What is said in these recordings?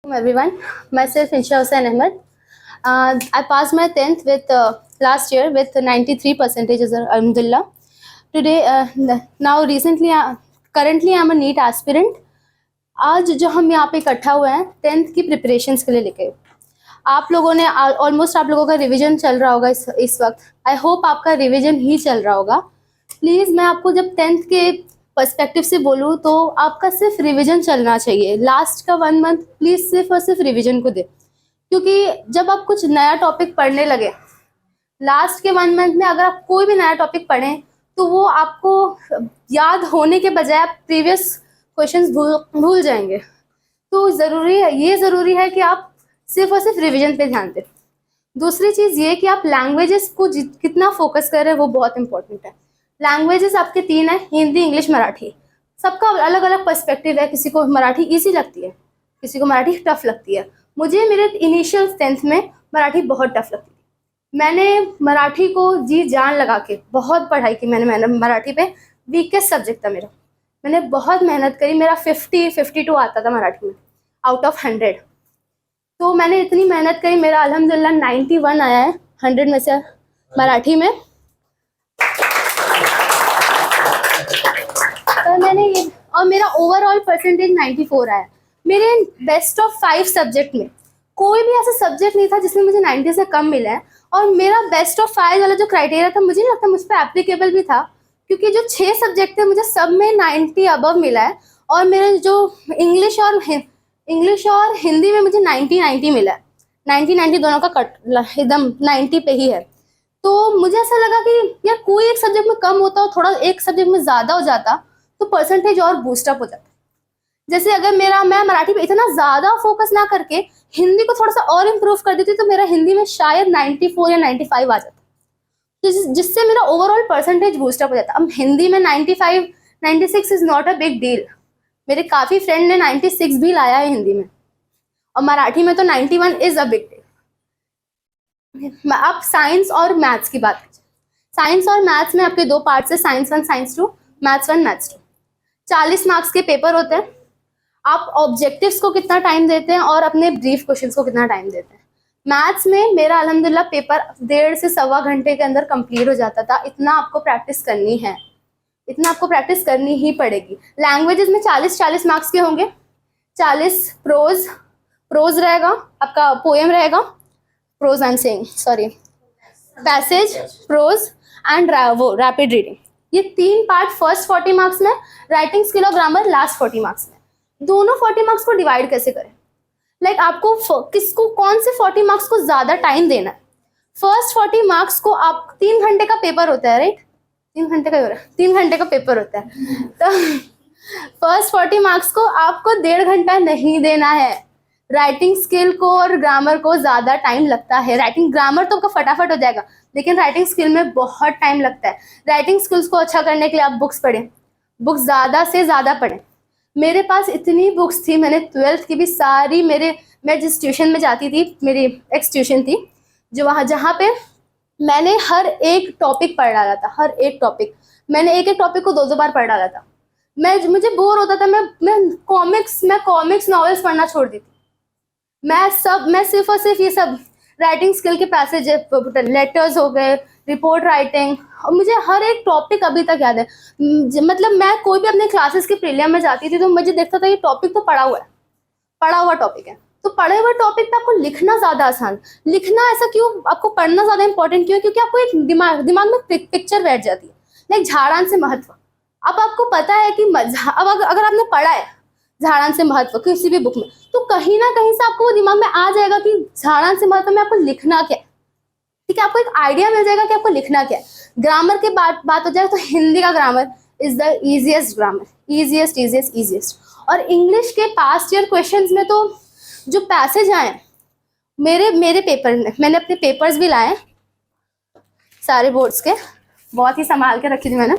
Everyone, myself Insha Hussain Ahmed. I passed my 10th with last year with 93 percentages, alhamdulillah. Today, now recently, currently I'm a NEET aspirant. आज जो हम यहाँ पे इकट्ठा हुए हैं 10th की प्रिपरेशंस के लिए लेके, आप लोगों ने ऑलमोस्ट आप लोगों का रिवीजन चल रहा होगा इस वक्त। आई होप आपका रिवीजन ही चल रहा होगा। प्लीज़ मैं आपको जब 10th के पर्सपेक्टिव से बोलूँ तो आपका सिर्फ रिवीजन चलना चाहिए। लास्ट का 1 मंथ प्लीज़ सिर्फ और सिर्फ रिवीजन को दे, क्योंकि जब आप कुछ नया टॉपिक पढ़ने लगे लास्ट के 1 मंथ में अगर आप कोई भी नया टॉपिक पढ़ें तो वो आपको याद होने के बजाय आप प्रीवियस क्वेश्चंस भूल जाएंगे। तो ज़रूरी है कि आप सिर्फ और सिर्फ रिवीजन पे ध्यान दें। दूसरी चीज़ ये कि आप लैंग्वेजेस को कितना फोकस कर रहे हैं वो बहुत इंपॉर्टेंट है। लैंग्वेजेस आपके 3 हैं, हिंदी, इंग्लिश, मराठी। सबका अलग अलग पर्सपेक्टिव है। किसी को मराठी ईजी लगती है, किसी को मराठी टफ लगती है। मुझे मेरे इनिशियल 10th में मराठी बहुत टफ लगती थी। मैंने मराठी को जी जान लगा के बहुत पढ़ाई की। मैंने मराठी पे वीकेस्ट सब्जेक्ट था मेरा। मैंने बहुत मेहनत करी। मेरा 52 आता था मराठी में आउट ऑफ 100। तो मैंने इतनी मेहनत करी, मेरा अल्हम्दुलिल्लाह 91 आया है 100 में से मराठी में। तो मैंने ये, और मेरा ओवरऑल परसेंटेज 94 आया। मेरे बेस्ट ऑफ 5 सब्जेक्ट में कोई भी ऐसा सब्जेक्ट नहीं था जिसमें मुझे 90 से कम मिला है। और मेरा बेस्ट ऑफ 5 वाला जो क्राइटेरिया था मुझे नहीं लगता मुझ पर एप्लीकेबल भी था, क्योंकि जो 6 सब्जेक्ट थे मुझे सब में 90 अबव मिला है। और मेरे जो इंग्लिश और हिंदी में मुझे 90 मिला है। 90 दोनों का कट एकदम 90 पे ही है। तो मुझे ऐसा लगा कि यार कोई एक सब्जेक्ट में कम होता और थोड़ा एक सब्जेक्ट में ज़्यादा हो जाता तो परसेंटेज और बूस्टअप हो जाता। जैसे अगर मैं मराठी पे इतना ज़्यादा फोकस ना करके हिंदी को थोड़ा सा और इम्प्रूव कर देती तो मेरा हिंदी में शायद 94 या 95 आ जाता, तो जिससे मेरा ओवरऑल परसेंटेज बूस्टअप हो जाता। अब हिंदी में 95 96 is not a big deal. मेरे काफ़ी फ्रेंड ने 96 भी लाया है हिंदी में, और मराठी में तो 91 इज़ अ बिग डील। अब साइंस और मैथ्स की बात करें। साइंस और मैथ्स में आपके 2 पार्ट्स है, science 1 science 2, maths 1 maths 2। 40 marks के पेपर होते हैं। आप ऑब्जेक्टिव्स को कितना टाइम देते हैं और अपने ब्रीफ क्वेश्चंस को कितना टाइम देते हैं। मैथ्स में मेरा अल्हम्दुलिल्लाह पेपर 1.5 से 1.25 घंटे के अंदर कंप्लीट हो जाता था। इतना आपको प्रैक्टिस करनी है, इतना आपको प्रैक्टिस करनी ही पड़ेगी। लैंग्वेजेस में 40 मार्क्स के होंगे। 40 प्रोज रहेगा, आपका पोएम रहेगा, prose I am saying sorry, passage, prose and वो रैपिड रीडिंग। ये 3 पार्ट फर्स्ट 40 मार्क्स में, राइटिंग स्किल और ग्रामर लास्ट 40 मार्क्स में। दोनों 40 मार्क्स को डिवाइड कैसे करें? आपको किसको कौन से 40 मार्क्स को ज़्यादा टाइम देना है? फर्स्ट 40 मार्क्स को आप 3 घंटे का पेपर होता है, राइट? 3 घंटे का ही हो रहा है, 3 घंटे का पेपर होता है। तो फर्स्ट 40 मार्क्स को आपको 1.5 घंटा नहीं देना है। राइटिंग स्किल को और ग्रामर को ज़्यादा टाइम लगता है। राइटिंग ग्रामर तो आपका फटाफट हो जाएगा, लेकिन राइटिंग स्किल में बहुत टाइम लगता है। राइटिंग स्किल्स को अच्छा करने के लिए आप बुक्स पढ़ें, बुक्स ज़्यादा से ज़्यादा पढ़ें। मेरे पास इतनी बुक्स थी, मैंने 12th की भी सारी, मैं जिस ट्यूशन में जाती थी, मेरी एक्स ट्यूशन थी जहाँ पे मैंने हर एक टॉपिक पढ़ डाला था। हर एक टॉपिक मैंने एक टॉपिक को 2 बार पढ़ डाला था। मुझे बोर होता था, मैं कॉमिक्स नॉवेल्स पढ़ना छोड़ दी थी। मैं सिर्फ और सिर्फ ये सब राइटिंग स्किल के पैसेज, लेटर्स हो गए, रिपोर्ट राइटिंग, और मुझे हर एक टॉपिक अभी तक याद है। मतलब मैं कोई भी अपने क्लासेस के प्रीलियम में जाती थी तो मुझे देखता था ये टॉपिक तो पढ़ा हुआ टॉपिक है। तो पढ़े हुए टॉपिक पे आपको लिखना ज़्यादा आसान, लिखना ऐसा क्यों, आपको पढ़ना ज़्यादा इंपॉर्टेंट क्यों? क्योंकि आपको एक दिमाग में पिक्चर बैठ जाती है। लाइक झाड़ान से महत्व। अब आपको पता है कि अब अगर आपने पढ़ा है झाड़ान से महत्व किसी भी बुक में, तो कहीं ना कहीं से आपको वो दिमाग में आ जाएगा कि झाड़ान से महत्व में आपको लिखना क्या है। ठीक है, आपको एक आइडिया मिल जाएगा कि आपको लिखना क्या है। ग्रामर की बात हो जाए तो हिंदी का grammar is the easiest grammar, easiest. और इंग्लिश के पास्ट ईयर क्वेश्चंस में तो जो पैसेज आए मेरे पेपर में, मैंने अपने पेपर्स भी लाए सारे बोर्ड्स के, बहुत ही संभाल के रखी थी मैंने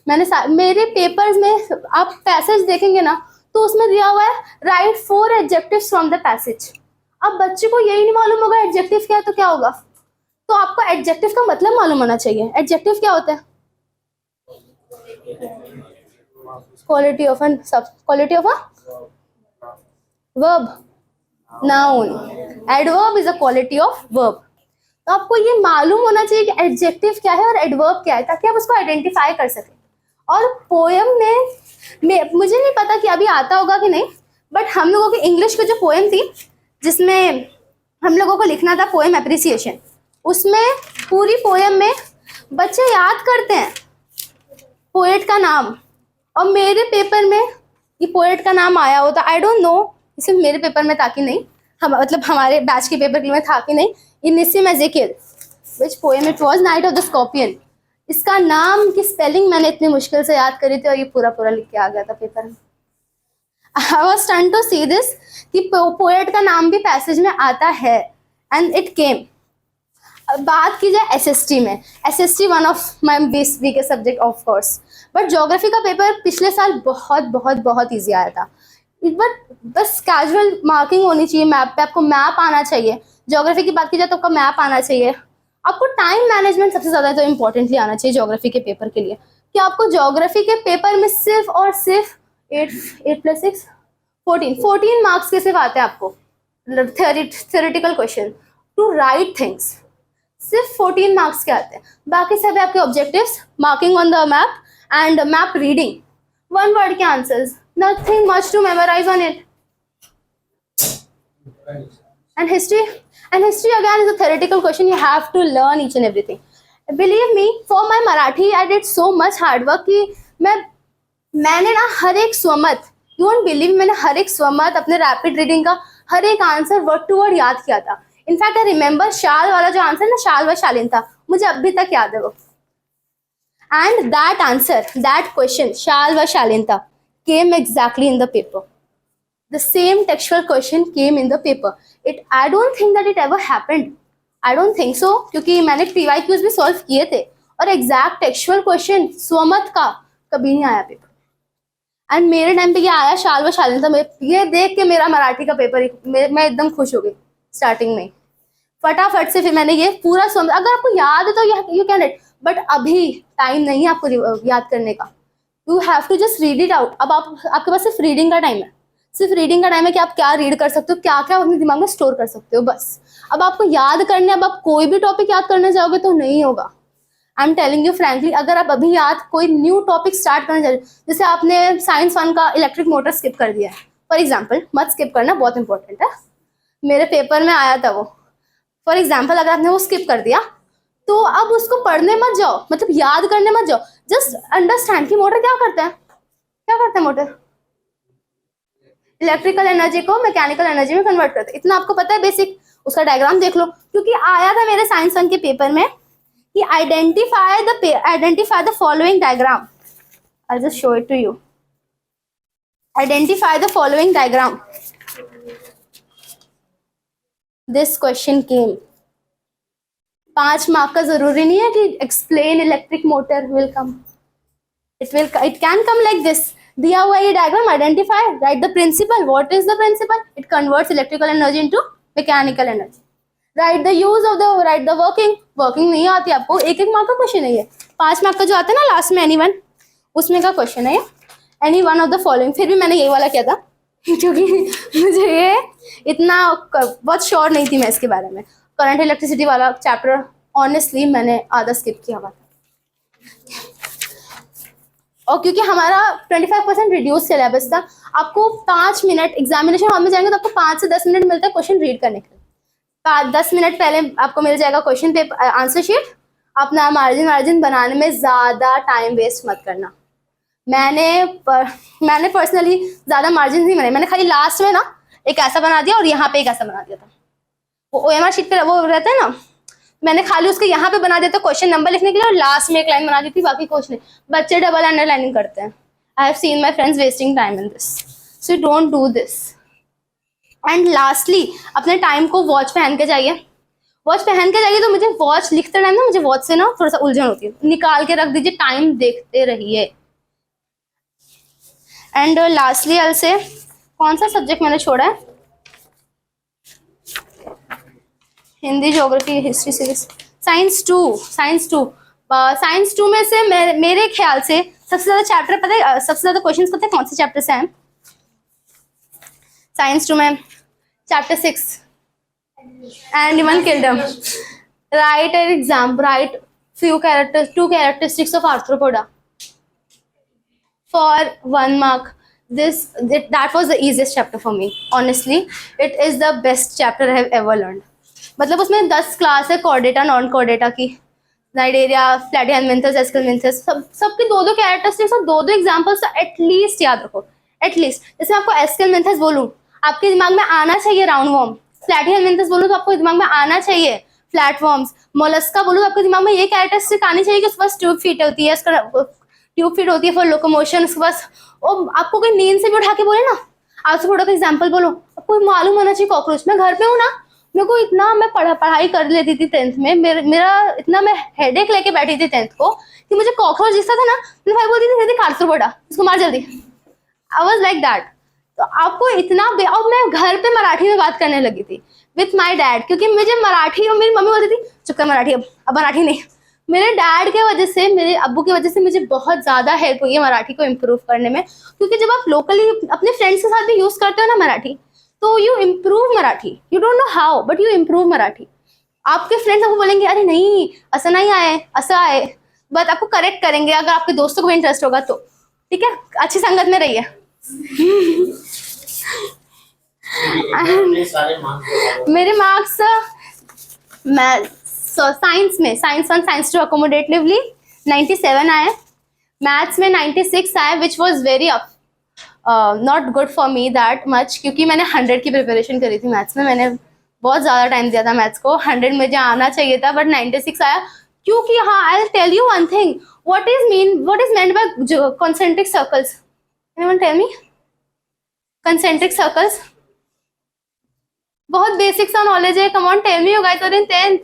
मेरे पेपर्स में आप पैसेज देखेंगे ना तो उसमें दिया हुआ है right 4 adjectives from the passage. अब बच्चे को यही नहीं मालूम होगा एडजेक्टिव क्या है तो क्या होगा। तो आपको एडजेक्टिव का मतलब मालूम होना चाहिए। एडजेक्टिव क्या होता है? Quality of verb, noun, adverb is a quality of verb. तो आपको ये मालूम होना चाहिए कि एडजेक्टिव क्या है और एडवर्ब क्या है, ताकि आप उसको आइडेंटिफाई कर सकें। और पोएम में मुझे नहीं पता कि अभी आता होगा कि नहीं, बट हम लोगों की इंग्लिश की जो पोएम थी जिसमें हम लोगों को लिखना था पोएम एप्रिसिएशन, उसमें पूरी पोएम में बच्चे याद करते हैं पोएट का नाम, और मेरे पेपर में ये पोएट का नाम आया होता, आई डोंट नो सिर्फ मेरे पेपर में था कि नहीं, हम मतलब हमारे बैच के पेपर में था कि नहीं, इन Nissim Ezekiel which poem it was, night of the scorpion. इसका नाम की स्पेलिंग मैंने इतनी मुश्किल से याद करी थी और ये पूरा पूरा लिख के आ गया था पेपर में। I was stunned to see this कि पोएट का नाम भी पैसेज में आता है, एंड इट केम। बात की जाए एसएसटी में, SST one of my weakest subject of course, but geography का पेपर पिछले साल बहुत बहुत बहुत ईजी आया था। बट बस कैजुअल मार्किंग होनी चाहिए मैप पे, आपको मैप आना चाहिए। ज्योग्राफी की बात की जाए तो आपका मैप आना चाहिए। आपको टाइम मैनेजमेंट सबसे ज़्यादा तो इम्पोर्टेंटली आना चाहिए ज्योग्राफी के पेपर के लिए, कि आपको ज्योग्राफी के पेपर में सिर्फ और सिर्फ 8 + 6 14 मार्क्स के सिर्फ आते हैं आपको, theoretical question to write things, सिर्फ 14 मार्क्स के आते हैं। बाकी सब आपके objectives, marking on the map and map reading, 1 word के answers, nothing much to memorize on it. And history again is a theoretical question. You have to learn each and everything. Believe me, for my Marathi I did so much hard work कि मैंने ना हर एक स्वमत, you won't believe, मैंने हर एक स्वमत अपने rapid reading का हर एक answer word to word याद किया था। इनफैक्ट आई रिमेंबर शाल वाला जो आंसर ना, शाल व शालीनता, मुझे अभी तक याद है वो। And that answer, that question shall व शालीनता came exactly in the paper. The same textual question came in the paper. I don't think that it ever happened. I don't think so, क्योंकि मैंने PYQs भी solve किए थे और exact textual question स्वमत का कभी नहीं आया पेपर। एंड मेरे टाइम पे ये आया शाल व शालीनता में, ये देख के मेरा मराठी का पेपर मैं एकदम खुश हो गई स्टार्टिंग में। फटाफट से फिर मैंने ये पूरा स्वमत, अगर आपको याद है तो यू कैन इट, बट अभी टाइम नहीं है आपको याद करने का। You have to just read it out. अब आपके पास सिर्फ रीडिंग का टाइम है, सिर्फ रीडिंग का टाइम है कि आप क्या रीड कर सकते हो, क्या क्या अपने दिमाग में स्टोर कर सकते हो, बस। अब आपको याद करने, अब आप कोई भी टॉपिक याद करने जाओगे तो नहीं होगा। I am telling you frankly, अगर आप अभी याद कोई न्यू टॉपिक स्टार्ट करने जाए, जैसे आपने साइंस 1 का इलेक्ट्रिक मोटर स्किप कर दिया है फॉर एग्जाम्पल, मत स्किप करना, बहुत इंपॉर्टेंट है, मेरे पेपर में आया था वो। फॉर एग्जाम्पल अगर आपने वो स्किप कर दिया तो अब उसको पढ़ने मत जाओ, मतलब याद करने मत जाओ, जस्ट अंडरस्टैंड कि मोटर क्या करता है, क्या करता है मोटर, इलेक्ट्रिकल एनर्जी को मैकेनिकल एनर्जी में कन्वर्ट करता है। इतना आपको पता है बेसिक, उसका डायग्राम देख लो, क्योंकि आया था मेरे साइंस 1 के पेपर में कि identify the following diagram. I just show it to you. Identify the following diagram, this question came. 5 mark का जरूरी नहीं है कि explain electric motor will come, it can come like this, दिया हुआ ये diagram, identify, write the principle, what is the principle, it converts electrical energy into mechanical energy, write the use of the, write the working नहीं आती आपको, 1 mark का question है ये, 5 mark का जो आता है ना लास्ट में एनीवन, उसमें का क्वेश्चन है ये, any one of the following. फिर भी मैंने यही वाला किया था क्योंकि मुझे ये इतना बहुत श्योर नहीं थी मैं इसके बारे में। करंट इलेक्ट्रिसिटी वाला चैप्टर ऑनेस्टली मैंने आधा स्किप किया हुआ था, और क्योंकि हमारा 25% रिड्यूस सिलेबस था, आपको 5 मिनट एग्जामिनेशन हॉल में जाएंगे तो आपको 5 से 10 मिनट मिलता है क्वेश्चन रीड करने के लिए। 10 मिनट पहले आपको मिल जाएगा क्वेश्चन पेपर, आंसर शीट। अपना मार्जिन बनाने में ज़्यादा टाइम वेस्ट मत करना। मैंने पर्सनली ज़्यादा मार्जिन नहीं बनाए, मैंने खाली लास्ट में ना एक ऐसा बना दिया और यहाँ पे एक ऐसा बना दिया था, वो OMR शीट पे वो रहता है ना, मैंने खाली उसके यहाँ पे बना देता क्वेश्चन नंबर लिखने के लिए, और लास्ट में एक लाइन बना दी थी, बाकी कुछ नहीं। बच्चे डबल अंडरलाइनिंग करते हैं। I have seen my friends wasting time in this, so don't do this. And lastly, अपने टाइम को वॉच पहन के जाइए। वॉच पहन के जाइए तो मुझे वॉच लिखते टाइम ना, मुझे वॉच से ना थोड़ा सा उलझन होती है, निकाल के रख दीजिए, टाइम देखते रहिए। एंड लास्टली अल से, कौन सा सब्जेक्ट मैंने छोड़ा है, Hindi, geography, history, civics, science 2 में से मेरे ख्याल से सबसे ज्यादा चैप्टर पता है, सबसे ज्यादा क्वेश्चंस पता है कौन से चैप्टर से हैं? साइंस 2 में chapter 6 animal kingdom, right an example, right few characters, 2 characteristics of arthropoda for 1 mark. That was the easiest chapter for me. Honestly, it is the best chapter I have ever learned. मतलब उसमें 10 class है Chordata non Chordata की, Cnidaria, प्लेटिहेलमिन्थस, एस्केलमिन्थस, सबके 2-2 characteristics और 2-2 examples at least याद रखो, at least. जैसे आपको एस्केलमिन्थस बोलूँ, आपके दिमाग में आना चाहिए राउंड वॉर्म. प्लेटिहेलमिन्थस बोलूँ तो आपको दिमाग में आना चाहिए फ्लैटवॉर्म्स. मोलस्का बोलूँ तो आपके दिमाग में ये कैरेक्टरिस्टिक आनी चाहिए कि उसके पास ट्यूब फीट होती है, ट्यूब फीट होती है फॉर लोकोमोशन. उसके पास आपको कोई नींद से भी उठा के बोले ना, आपसे थोड़ा सा एग्जाम्पल बोलो, आपको मालूम होना चाहिए कॉकरोच. मैं घर पे हूँ ना, मेरे को इतना, मैं पढ़ाई कर लेती थी 10th में, मेरा इतना मैं हेडेक लेके बैठी थी 10th को कि मुझे कॉकरोच दिखता था ना, मेरे भाई बोलती थी आर्थ्रोपोडा, इसको मार जल्दी. I was like that. तो आपको इतना और मैं घर पे मराठी में बात करने लगी थी विथ माई डैड, क्योंकि मुझे मराठी, और मेरी मम्मी बोलती थी चुप कर मराठी, अब मराठी नहीं. मेरे डैड के वजह से, मेरे अब्बू की वजह से मुझे बहुत ज़्यादा हेल्प हुई है मराठी को इम्प्रूव करने में. क्योंकि जब आप लोकली अपने फ्रेंड्स के साथ भी यूज़ करते हो ना मराठी, तो you improve Marathi. You don't know how but you improve Marathi. आपके फ्रेंड्स आपको बोलेंगे अरे नहीं ऐसा नहीं आए, ऐसा आए, बट आपको करेक्ट करेंगे अगर आपके दोस्तों को भी इंटरेस्ट होगा तो. ठीक है, अच्छी संगत में रहिए. मेरे मार्क्स मैं साइंस में, साइंस 1 साइंस 2 अकोमोडेटिवली 97 आए. मैथ्स में 96 आए, which was very not good for me that much, क्योंकि मैंने 100 की प्रिपरेशन करी थी मैथ्स में. मैंने बहुत ज़्यादा टाइम दिया था मैथ्स को, 100 मुझे आना चाहिए था बट 96 आया. क्योंकि हाँ, I tell you one thing, what is meant by concentric circles. Anyone tell me concentric circles? बहुत बेसिक सा नॉलेज है. Come on tell me, you guys are in 10th.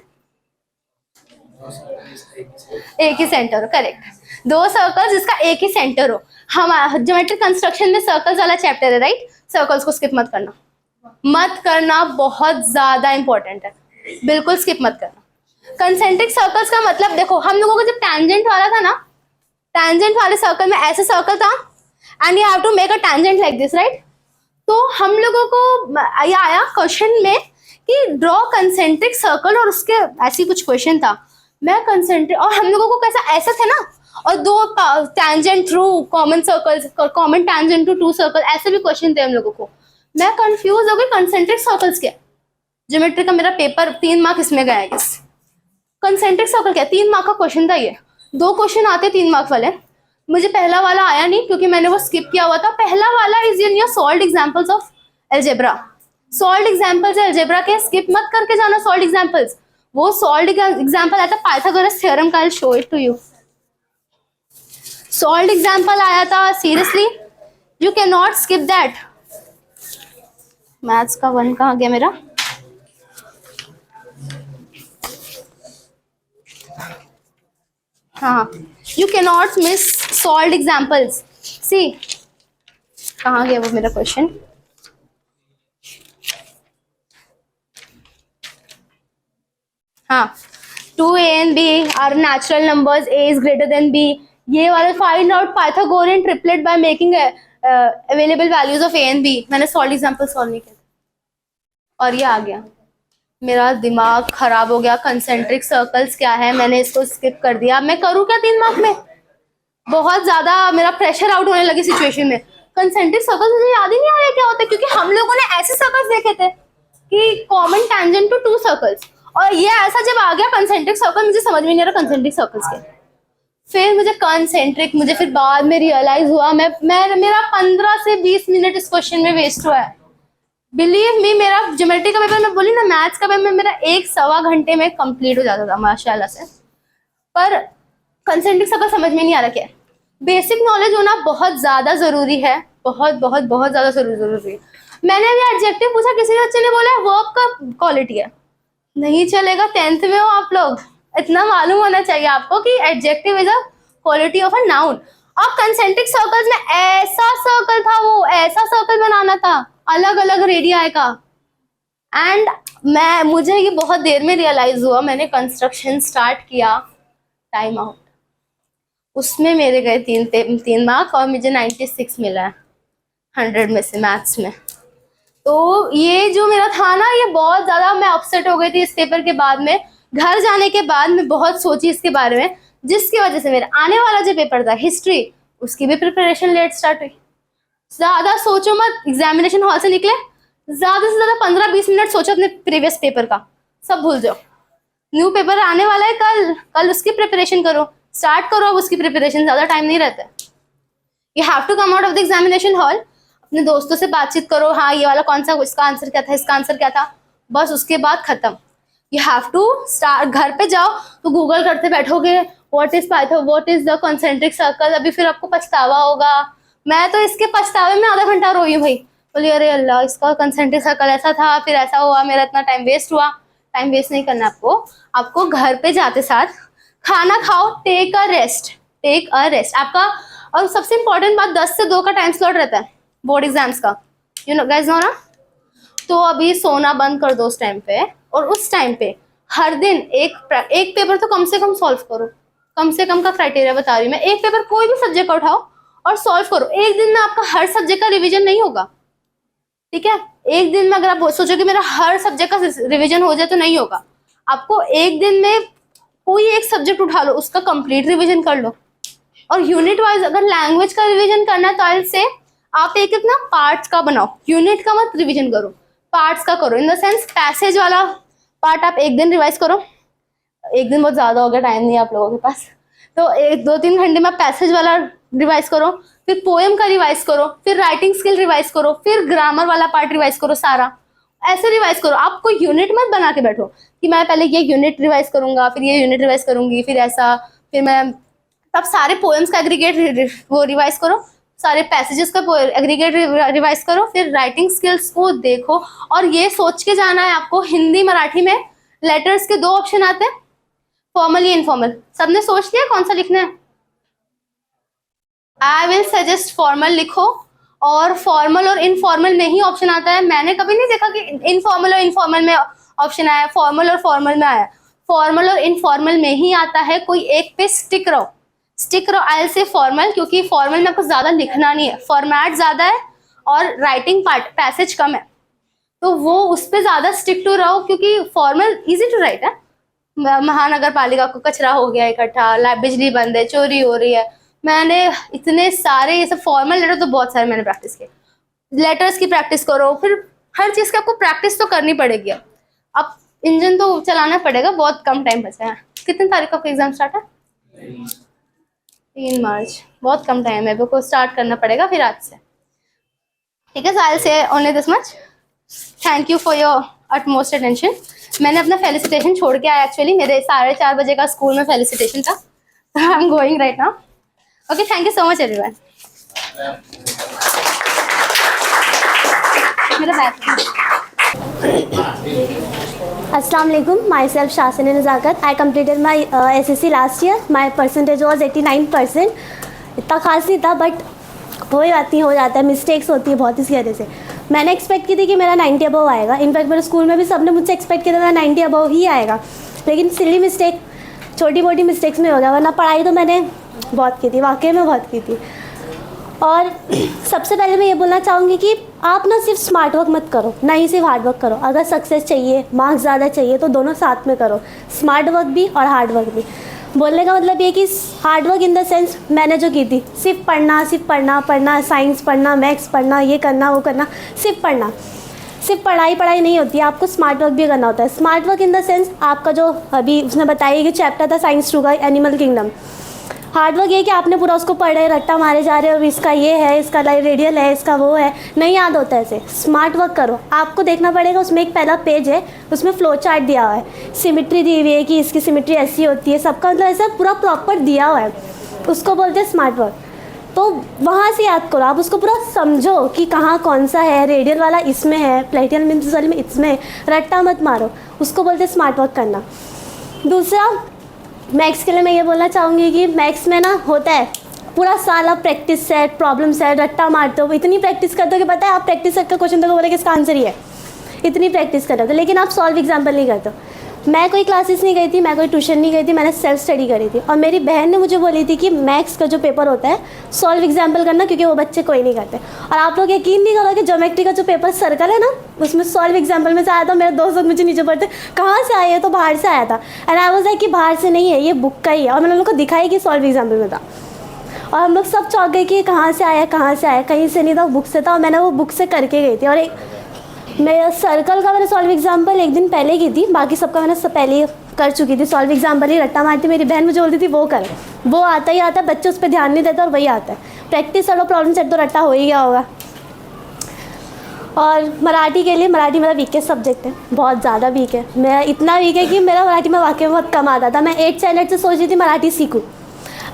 एक ही सेंटर हो, करेक्ट. 2 सर्कल्स जिसका एक ही सेंटर हो. हम ज्योमेट्रिक कंस्ट्रक्शन में सर्कल्स वाला चैप्टर है, राइट? सर्कल्स को स्किप मत करना, मत करना, बहुत ज्यादा इंपॉर्टेंट है, बिल्कुल स्किप मत करना. कंसेंट्रिक सर्कल्स का मतलब देखो, हम लोगों को जब टैंजेंट वाला था ना, टैंजेंट वाले सर्कल में ऐसे सर्कल था and you have to make a tangent like this, right? तो हम लोगों को ये आया क्वेश्चन में कि ड्रॉ कंसेंट्रिक सर्कल, और उसके ऐसी कुछ क्वेश्चन था. मैं कंसेंट्रिक, और हम लोगों को कैसा ऐसे थे ना, और 2 tangent through common circles, common tangent to 2 circle, ऐसे भी क्वेश्चन थे हम लोगों को. मैं कंफ्यूज हो गई कंसेंट्रिक सर्कल्स क्या. ज्योमेट्री का मेरा पेपर 3 मार्क इसमें गया है. कंसेंट्रिक सर्कल क्या? 3 मार्क का क्वेश्चन था ये. 2 क्वेश्चन आते 3 मार्क वाले. मुझे पहला वाला आया नहीं क्योंकि मैंने वो स्किप किया हुआ था. पहला वाला is in your solved examples of algebra. Solved examples algebra के, स्किप मत करके जाना सॉल्व्ड एग्जांपल्स. वो सॉल्व्ड एग्जांपल आया था पाइथागोरस थ्योरम का. I will show it to you. Solved example आया था, seriously you can not skip that. Maths का 1 कहाँ गया मेरा? हाँ, you can not miss solved examples. सी कहाँ गया वो मेरा क्वेश्चन? हाँ, 2a and b are natural numbers, a is greater than b. ये वाला find out Pythagorean triplet by making available values of a and b. मैंने सॉल्व एग्जांपल सॉल्व नहीं किया और ये आ गया. मेरा दिमाग खराब हो गया. कंसेंट्रिक सर्कल्स क्या है, मैंने इसको स्किप कर दिया. मैं करूँ क्या 3 मार्क में? बहुत ज्यादा मेरा प्रेशर आउट होने लगी सिचुएशन में. कंसेंट्रिक सर्कल्स मुझे याद ही नहीं आ रहा क्या होता है, क्योंकि हम लोगों ने ऐसे सर्कल्स देखे थे कि कॉमन टैंजेंट टू 2 सर्कल्स, और ये ऐसा जब आ गया कंसेंट्रिक सर्कल, मुझे समझ में नहीं आ रहा कंसेंट्रिक सर्कल्स के. फिर मुझे कंसेंट्रिक, मुझे फिर बाद में रियलाइज हुआ. मेरा 15 से 20 मिनट इस क्वेश्चन में वेस्ट हुआ है. बिलीव मी, मेरा ज्योमेट्री का पेपर, मैं बोली ना मैथ्स का पेपर, मेरा 1-1.25 घंटे में कंप्लीट हो जाता था माशाल्लाह से. पर कंसेंट्रिक सर्कल समझ में नहीं आ रहा क्या. बेसिक नॉलेज होना बहुत ज्यादा जरूरी है, बहुत बहुत बहुत ज्यादा जरूरी है. मैंने अभी एडजेक्टिव पूछा, किसी बच्चे ने बोला वर्ब का क्वालिटी है. नहीं चलेगा, 10th में हो आप लोग, इतना मालूम होना चाहिए आपको कि adjective is a quality of a noun. और कंसेंट्रिक सर्कल्स में ऐसा सर्कल था, वो ऐसा सर्कल बनाना था अलग अलग रेडियाई का. एंड मुझे ये बहुत देर में रियलाइज हुआ. मैंने कंस्ट्रक्शन स्टार्ट किया, टाइम आउट, उसमें मेरे गए 3 मार्क और मुझे 96 मिला है 100 में से मैथ्स में. तो ये जो मेरा था ना, ये बहुत ज़्यादा मैं अपसेट हो गई थी इस पेपर के बाद में। घर जाने के बाद मैं बहुत सोची इसके बारे में, जिसकी वजह से मेरा आने वाला जो पेपर था हिस्ट्री, उसकी भी प्रिपरेशन लेट स्टार्ट हुई। ज़्यादा सोचो मत, एग्जामिनेशन हॉल से निकले ज़्यादा से ज़्यादा 15-20 मिनट सोचो अपने प्रीवियस पेपर का, सब भूल जाओ। न्यू पेपर आने वाला है कल उसकी प्रिपरेशन करो, स्टार्ट करो अब उसकी प्रिपरेशन, ज़्यादा टाइम नहीं रहता है। You have to come out of the examination hall, अपने दोस्तों से बातचीत करो, हाँ ये वाला कौन सा, इसका आंसर क्या था, इसका आंसर क्या था, बस उसके बाद खत्म। यू हैव टू स्टार्ट, घर पे जाओ तो गूगल करते बैठोगे what is Python, what is the concentric circle, अभी फिर आपको पछतावा होगा। मैं तो इसके पछतावे में आधा घंटा रोई हूँ भाई, बोली अरे अल्लाह इसका कॉन्सेंट्रिक सर्कल ऐसा था, फिर ऐसा हुआ, मेरा इतना टाइम वेस्ट हुआ। टाइम वेस्ट नहीं करना आपको घर पे जाते साथ खाना खाओ, टेक अ रेस्ट आपका। और सबसे इंपॉर्टेंट बात, 10 से 2 का टाइम स्लॉट रहता है बोर्ड एग्जाम्स का, यू नो गाइस नो ना। तो अभी सोना बंद कर दो उस टाइम पे, और उस टाइम पे हर दिन एक पेपर तो कम से कम सॉल्व करो। कम से कम का क्राइटेरिया बता रही हूँ मैं, एक पेपर कोई भी सब्जेक्ट का उठाओ और सॉल्व करो। एक दिन में आपका हर सब्जेक्ट का रिवीजन नहीं होगा, ठीक है। एक दिन में अगर आप सोचो कि मेरा हर सब्जेक्ट का रिवीजन हो जाए तो नहीं होगा। आपको एक दिन में कोई एक सब्जेक्ट उठा लो, उसका कंप्लीट रिवीजन कर लो। और यूनिट वाइज अगर लैंग्वेज का रिवीजन करना है तो आई से आप एक ना पार्ट्स का बनाओ, यूनिट का मत रिवीजन करो, पार्ट्स का करो। इन द सेंस पैसेज वाला पार्ट आप एक दिन रिवाइज करो, एक दिन बहुत ज़्यादा हो गया, टाइम नहीं है आप लोगों के पास, तो 1-2-3 घंटे में पैसेज वाला रिवाइज करो, फिर पोएम का रिवाइज करो, फिर राइटिंग स्किल रिवाइज करो, फिर ग्रामर वाला पार्ट रिवाइज करो, सारा ऐसे रिवाइज करो। आप कोई यूनिट मत बना के बैठो कि मैं पहले ये यूनिट रिवाइज करूंगा, फिर ये यूनिट रिवाइज करूंगी, फिर ऐसा, फिर मैं तब सारे पोएम्स का एग्रीगेट वो रिवाइज करो, सारे पैसेजेस का एग्रीगेट रिवाइज करो, फिर राइटिंग स्किल्स को देखो। और ये सोच के जाना है आपको, हिंदी मराठी में लेटर्स के 2 ऑप्शन आते हैं, फॉर्मल या इनफॉर्मल। सबने सोच लिया कौन सा लिखना है? आई विल सजेस्ट फॉर्मल लिखो, और फॉर्मल और इनफॉर्मल में ही ऑप्शन आता है। मैंने कभी नहीं देखा कि इनफॉर्मल और इनफॉर्मल में ऑप्शन आया, फॉर्मल और फॉर्मल में आया। फॉर्मल और इनफॉर्मल में ही आता है, कोई एक पे स्टिक रहो। आई से फॉर्मल, क्योंकि फॉर्मल में आपको ज्यादा लिखना नहीं है, फॉर्मेट ज्यादा है और राइटिंग पार्ट पैसेज कम है, तो वो उस पर ज्यादा स्टिक टू रहो, क्योंकि फॉर्मल इजी टू राइट है। महानगर पालिका को कचरा हो गया इकट्ठा, बिजली बंद है, चोरी हो रही है, मैंने इतने सारे ये सब फॉर्मल लेटर तो बहुत सारे मैंने प्रैक्टिस किए। लेटर्स की प्रैक्टिस करो, फिर हर चीज़ की आपको प्रैक्टिस तो करनी पड़ेगी। अब इंजन तो चलाना पड़ेगा, बहुत कम टाइम बचा है। कितने तारीख का एग्जाम स्टार्ट है? 3 मार्च, बहुत कम टाइम है, को स्टार्ट करना पड़ेगा फिर आज से, ठीक है। So I will say only this much, thank you for your utmost attention. मैंने अपना फेलिसिटेशन छोड़ के आया, एक्चुअली मेरे 4:30 बजे का स्कूल में फेलिसिटेशन था, I am going right now. Okay, thank you so much everyone. Assalamu alaikum. Myself Shasini Nazakat. I completed my SSC last year. My percentage was 89%. इतना खास नहीं था, बट हो जाता है, मिस्टेक्स होती है बहुत इस वजह से। मैंने एक्सपेक्ट की थी कि मेरा 90 अबव आएगा। इनफैक्ट मेरे स्कूल में भी सबने मुझसे एक्सपेक्ट किया था मेरा 90 अबव ही आएगा, लेकिन सिली मिस्टेक, छोटी मोटी मिस्टेक्स में हो गया, वरना पढ़ाई तो मैंने बहुत की थी, वाकई में बहुत की थी। और सबसे पहले मैं ये बोलना चाहूँगी कि आप ना सिर्फ स्मार्ट वर्क मत करो, ना ही सिर्फ हार्ड वर्क करो। अगर सक्सेस चाहिए, मार्क्स ज़्यादा चाहिए, तो दोनों साथ में करो, स्मार्ट वर्क भी और हार्ड वर्क भी। बोलने का मतलब ये कि hard work in the sense मैंने जो की थी, सिर्फ पढ़ना, साइंस पढ़ना, मैथ्स पढ़ना, ये करना वो करना, सिर्फ पढ़ाई नहीं होती है, आपको स्मार्ट वर्क भी करना होता है। Smart work in the sense आपका जो अभी उसने बताया कि चैप्टर था साइंस 2 का, एनिमल किंगडम। हार्ड वर्क ये कि आपने पूरा उसको पढ़े, रट्टा मारे जा रहे हो, इसका ये है, इसका रेडियल है, इसका वो है, नहीं याद होता है ऐसे। स्मार्ट वर्क करो, आपको देखना पड़ेगा, उसमें एक पहला पेज है, उसमें फ्लो चार्ट दिया हुआ है, सिमिट्री दी हुई है कि इसकी सिमिट्री ऐसी होती है, सबका मतलब ऐसा पूरा प्रॉपर दिया हुआ है, उसको बोलते हैं स्मार्ट वर्क। तो वहाँ से याद करो, आप उसको पूरा समझो कि कहाँ कौन सा है, रेडियल वाला इसमें है, प्लेटियल मीन्स वाले में इसमें, रट्टा मत मारो, उसको बोलते हैं स्मार्ट वर्क करना। दूसरा, मैथ्स के लिए मैं ये बोलना चाहूँगी कि मैथ्स में ना होता है पूरा साल आप प्रैक्टिस सेट, प्रॉब्लम सेट, रट्टा मारते हो, इतनी प्रैक्टिस करते हो कि पता है आप प्रैक्टिस सेट का क्वेश्चन तो बोले कि इसका आंसर ही है, इतनी प्रैक्टिस कर रहे हो, लेकिन आप सॉल्व एग्जाम्पल नहीं करते हो। मैं कोई क्लासेस नहीं गई थी, मैं कोई ट्यूशन नहीं गई थी, मैंने सेल्फ स्टडी करी थी। और मेरी बहन ने मुझे बोली थी कि मैथ्स का जो पेपर होता है सॉल्व एग्जाम्पल करना, क्योंकि वो बच्चे कोई नहीं करते। और आप लोग यकीन नहीं करोगे, ज्योमेट्री का जो पेपर सर्कल है ना, उसमें सॉल्व एग्जाम्पल में से आया था। मेरे दोस्त लोग मुझे नीचे पढ़ते, कहाँ से आए, तो बाहर से आया था। एंड आई वाज लाइक कि बाहर से नहीं है, ये बुक का ही है। और मैंने उनको दिखाई कि सॉल्व एग्जाम्पल में था। और हम लोग सब चौंक गए कि ये कहाँ से आया, कहाँ से आया, कहीं से नहीं था, बुक से था। और मैंने वो बुक से करके गई थी। और एक मेरा सर्कल का मैंने सॉल्व एग्जाम्पल एक दिन पहले की थी, बाकी सबका मैंने सब पहले कर चुकी थी। सॉल्व एग्जाम्पल ही रट्टा मारती, मेरी बहन मुझे बोलती थी वो कर, वो आता ही आता है, बच्चे उस पर ध्यान नहीं देते और वही आता है। प्रैक्टिस और प्रॉब्लम सेट तो रट्टा हो ही गया होगा। और मराठी के लिए, मराठी मेरा वीकेस्ट सब्जेक्ट है, बहुत ज़्यादा वीक है। मेरा इतना वीक है कि मेरा मराठी में वाकई में बहुत कम आता था। मैं 8th स्टैंडर्ड से सोच रही थी मराठी सीखूँ।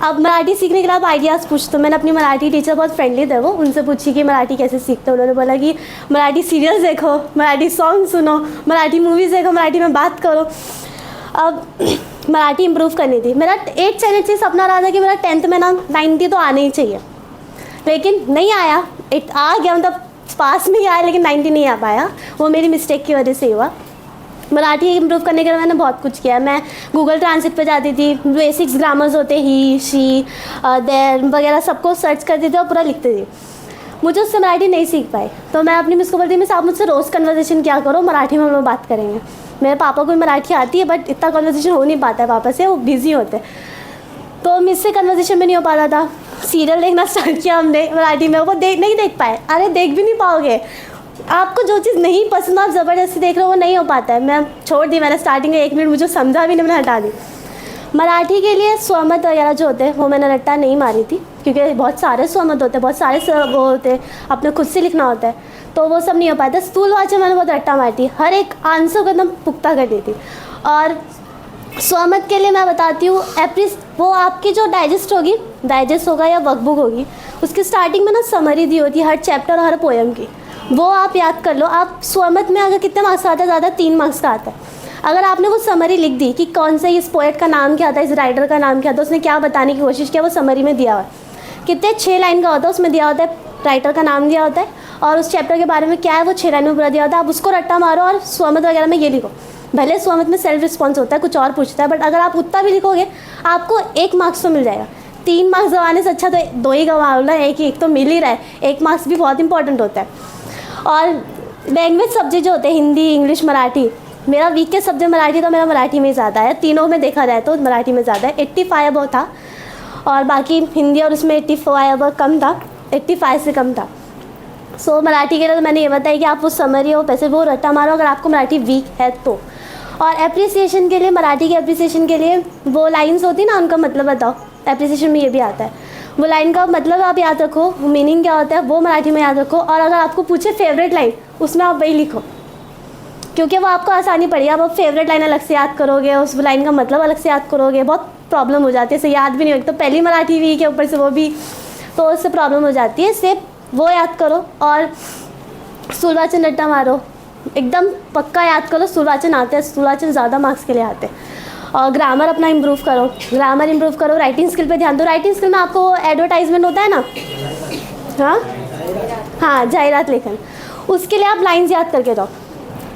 अब मराठी सीखने के लिए आप आइडियाज़ पूछते हो। मैंने अपनी मराठी टीचर, बहुत फ्रेंडली थे वो, उनसे पूछी कि मराठी कैसे सीखते हो। उन्होंने बोला कि मराठी सीरियल्स देखो, मराठी सॉन्ग सुनो, मराठी मूवीज़ देखो, मराठी में बात करो। अब मराठी इम्प्रूव करनी थी। मेरा 8th स्टैंडर्ड से सपना रहा था कि मेरा 10th में ना 90 तो आने ही चाहिए, लेकिन नहीं आया। आ गया, मतलब पास में ही आया, लेकिन 90 नहीं आ पाया। वो मेरी मिस्टेक की वजह से हुआ। मराठी इम्प्रूव करने के लिए मैंने बहुत कुछ किया। मैं गूगल ट्रांसलेट पे जाती थी, बेसिक्स ग्रामर्स होते, ही, शी, देयर वगैरह सबको सर्च करती थी और पूरा लिखती थी। मुझे उससे मराठी नहीं सीख पाई, तो मैं अपनी मिस को बोलती, मिस आप मुझसे रोज़ कन्वर्सेशन क्या करो, मराठी में हम लोग बात करेंगे। मेरे पापा को भी मराठी आती है, बट इतना कन्वर्सेशन हो नहीं पाता है पापा से, वो बिज़ी होते। तो मिस से कन्वर्सेशन में नहीं हो पाता था। सीरियल देखना स्टार्ट किया हमने मराठी में, वो नहीं देख पाए। अरे देख भी नहीं पाओगे, आपको जो चीज़ नहीं पसंद आप ज़बरदस्ती देख रहे हो वो नहीं हो पाता है। मैं छोड़ दी, मैंने स्टार्टिंग में 1 मिनट मुझे समझा भी नहीं, मैंने हटा दी। मराठी के लिए स्वमत वगैरह जो होते हैं वो मैंने रट्टा नहीं मारी थी, क्योंकि बहुत सारे स्वमत होते हैं, बहुत सारे वो होते हैं, अपने खुद से लिखना होता है, तो वो सब नहीं हो पाता। स्थूलवाचन मैंने बहुत रट्टा मारी थी, हर एक आंसर को एकदम पुख्ता कर दी थी। और स्वमत के लिए मैं बताती हूँ, वो आपकी जो डाइजेस्ट होगा या वर्कबुक होगी, उसकी स्टार्टिंग में ना समरी दी होती है हर चैप्टर और हर पोएम की, वो आप याद कर लो। आप स्वमत में अगर कितने मार्क्स आता है, ज़्यादा 3 मार्क्स का आता है। अगर आपने वो समरी लिख दी कि कौन से इस पोएट का नाम क्या था, इस राइटर का नाम क्या था, उसने क्या बताने की कोशिश किया, वो समरी में दिया हुआ है। कितने 6 लाइन का होता है, उसमें दिया होता है राइटर का नाम दिया होता है और उस चैप्टर के बारे में क्या है वो 6 लाइन में पूरा दिया होता है। आप उसको रट्टा मारो और स्वमत वगैरह में ये लिखो। भले स्वमत में सेल्फ रिस्पॉन्स होता है, कुछ और पूछता है, बट अगर आप उतना भी लिखोगे आपको 1 मार्क्स तो मिल जाएगा। 3 मार्क्स गंवाने से अच्छा तो 2 ही गंवा लो, एक तो मिल ही रहा है। 1 मार्क्स भी बहुत इंपॉर्टेंट होता है। और लैंग्वेज सब्जेक्ट जो होते हैं, हिंदी, इंग्लिश, मराठी, मेरा वीकेस्ट सब्जेक्ट मराठी, तो मेरा मराठी में ज़्यादा है। तीनों में देखा जाए तो मराठी में ज़्यादा है, 85 अबव था। और बाकी हिंदी और उसमें 85 अबव कम था, 85 से कम था। सो मराठी के लिए तो मैंने ये बताया कि आप वो समरी हो, पैसे वो रट्टा मारो अगर आपको मराठी वीक है तो। और एप्रिसिएशन के लिए, मराठी के एप्रिसिएशन के लिए वो लाइन्स होती ना, उनका मतलब बताओ। एप्रिसिएशन में ये भी आता है, वो लाइन का मतलब आप याद रखो, मीनिंग क्या होता है वो मराठी में याद रखो। और अगर आपको पूछे फेवरेट लाइन, उसमें आप वही लिखो, क्योंकि वो आपको आसानी पड़ेगी। आप फेवरेट लाइन अलग से याद करोगे, उस लाइन का मतलब अलग से याद करोगे, बहुत प्रॉब्लम हो जाती है, इसे याद भी नहीं होगी। तो पहली मराठी वीक है, ऊपर से वो भी, तो उससे प्रॉब्लम हो जाती है। सिर्फ वो याद करो और स्थूलवाचन रट्टा मारो, एकदम पक्का याद करो। स्थूलवाचन आते हैं, स्थूलवाचन ज़्यादा मार्क्स के लिए आते हैं। और ग्रामर अपना इम्प्रूव करो, राइटिंग स्किल पे ध्यान दो। राइटिंग स्किल में आपको एडवर्टाइजमेंट होता है ना, हाँ जाहिरात लेखन, उसके लिए आप लाइन्स याद करके जाओ।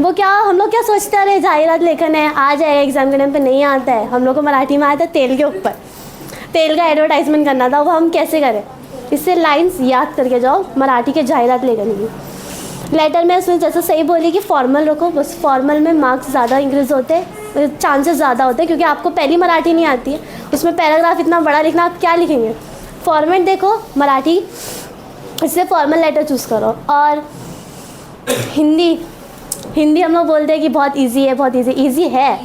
वो क्या, हम लोग क्या सोचते हैं, अरे जाहिरात लेखन है, आ जाएगा एग्जाम के टाइम पे, नहीं आता है। हम लोग को मराठी में आता है तेल के ऊपर, तेल का एडवर्टाइजमेंट करना था, वो हम कैसे करें। इससे लाइन्स याद करके जाओ मराठी के जाहिरात लेखन की। लेटर में उसमें जैसे सही बोली कि फॉर्मल रखो, बस फॉर्मल में मार्क्स ज़्यादा इंक्रीज़ होते हैं, चांसेस ज़्यादा होते हैं, क्योंकि आपको पहली मराठी नहीं आती है, उसमें पैराग्राफ इतना बड़ा लिखना, आप क्या लिखेंगे। फॉर्मेट देखो मराठी, इससे फॉर्मल लेटर चूज़ करो। और हिंदी हम लोग बोलते हैं कि बहुत इजी है, बहुत इजी है,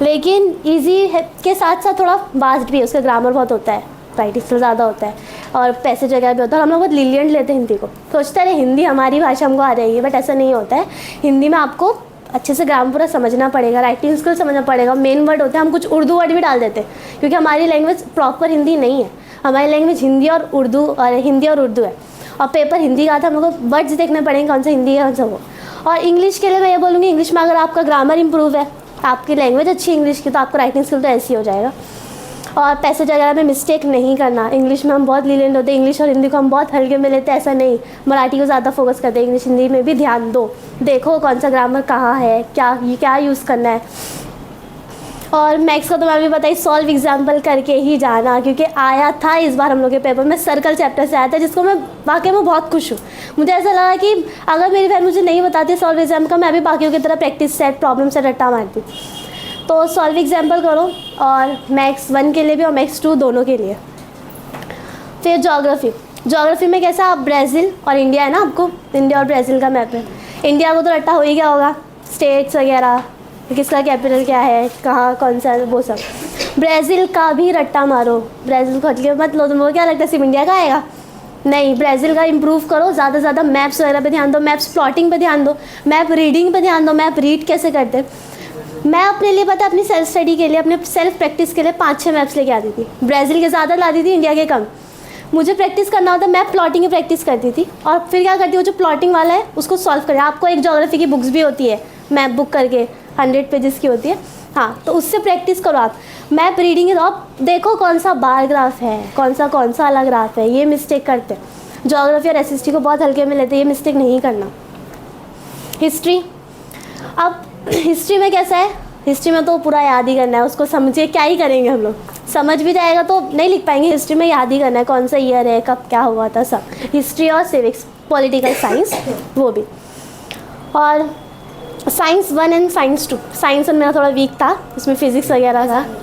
लेकिन इजी है के साथ साथ थोड़ा वास्ट भी है, उसका ग्रामर बहुत होता है, राइटिंग स्किल ज़्यादा होता है और पैसेज वगैरह भी होता है। हम लोग बहुत लीलियंट लेते हैं हिंदी को, सोचते हैं हिंदी हमारी भाषा हमको आ जाएगी, बट ऐसा नहीं होता है। हिंदी में आपको अच्छे से ग्रामर पूरा समझना पड़ेगा, राइटिंग स्किल समझना पड़ेगा, मेन वर्ड होते हैं, हम कुछ उर्दू वर्ड भी डाल देते हैं, क्योंकि हमारी लैंग्वेज प्रॉपर हिंदी नहीं है, हमारी लैंग्वेज हिंदी और उर्दू है। और पेपर हिंदी का था, हम लोग को वर्ड्स देखने पड़ेंगे कौन सा हिंदी है कौन सा वो। और इंग्लिश के लिए मैं ये बोलूँगी, इंग्लिश में अगर आपका ग्रामर इंप्रूव है, आपकी लैंग्वेज अच्छी है इंग्लिश की, तो आपका राइटिंग स्किल तो ऐसी हो जाएगा। और पैसेज वगैरह में मिस्टेक नहीं करना, इंग्लिश में हम बहुत लीलेंट होते हैं, इंग्लिश और हिंदी को हम बहुत हल्के में लेते हैं, ऐसा नहीं, मराठी को ज़्यादा फोकस करते हैं, इंग्लिश हिंदी में भी ध्यान दो, देखो कौन सा ग्रामर कहाँ है, क्या यूज़ करना है। और मैथ्स का तो मैं भी बताई, सॉल्व एग्जाम्पल करके ही जाना, क्योंकि आया था इस बार हम लोग के पेपर में सर्कल चैप्टर से आया था, जिसको मैं वाकई में बहुत खुश हूँ। मुझे ऐसा लगा कि अगर मेरी बहन मुझे नहीं बताती सॉल्व एग्जाम्पल का, मैं भी बाकियों की तरह प्रैक्टिस सेट प्रॉब्लम से रट्टा मारती। तो सॉल्व एग्जाम्पल करो, और मैथ्स 1 के लिए भी और मैथ्स 2 दोनों के लिए। फिर ज्योग्राफी में कैसा, आप ब्राज़ील और इंडिया है ना, आपको इंडिया और ब्राज़ील का मैप है। इंडिया को तो रट्टा हो ही गया होगा, स्टेट्स वगैरह, किसका कैपिटल क्या है, कहाँ कौन सा है, वो सब। ब्राज़ील का भी रट्टा मारो, ब्राज़ील को हटके मत लो, तुमको क्या लगता है सिर्फ इंडिया का आएगा? नहीं, ब्राज़ील का इंप्रूव करो, ज़्यादा से ज़्यादा मैप्स वगैरह पे ध्यान दो, मैप्स प्लॉटिंग पे ध्यान दो, मैप रीडिंग पे ध्यान दो, मैप रीड कैसे करते हैं। मैं अपने लिए पता, अपनी सेल्फ स्टडी के लिए, अपने सेल्फ प्रैक्टिस के लिए 5-6 मैप्स लेके आती थी। ब्राज़ील के ज़्यादा लाती थी, इंडिया के कम। मुझे प्रैक्टिस करना होता, मैं प्लॉटिंग की प्रैक्टिस करती थी, और फिर क्या करती हूँ, जो प्लॉटिंग वाला है उसको सॉल्व करें। आपको एक ज्योग्राफी की बुक्स भी होती है, मैप बुक करके 100 पेजेस की होती है, हाँ, तो उससे प्रैक्टिस करो आप। मैप रीडिंग है तो आप देखो कौन सा बार ग्राफ है, कौन सा अलग ग्राफ है, ये मिस्टेक करते हैं। ज्योग्राफी और एसएसटी को बहुत हल्के में लेते हैं, ये मिस्टेक नहीं करना। हिस्ट्री, अब हिस्ट्री में कैसा है, हिस्ट्री में तो पूरा याद ही करना है, उसको समझिए क्या ही करेंगे हम लोग, समझ भी जाएगा तो नहीं लिख पाएंगे। हिस्ट्री में याद ही करना है, कौन सा ईयर है, कब क्या हुआ था, सब। हिस्ट्री और सिविक्स, पॉलिटिकल साइंस वो भी। और साइंस 1 एंड साइंस 2, साइंस 1 मेरा थोड़ा वीक था, उसमें फिज़िक्स वगैरह था।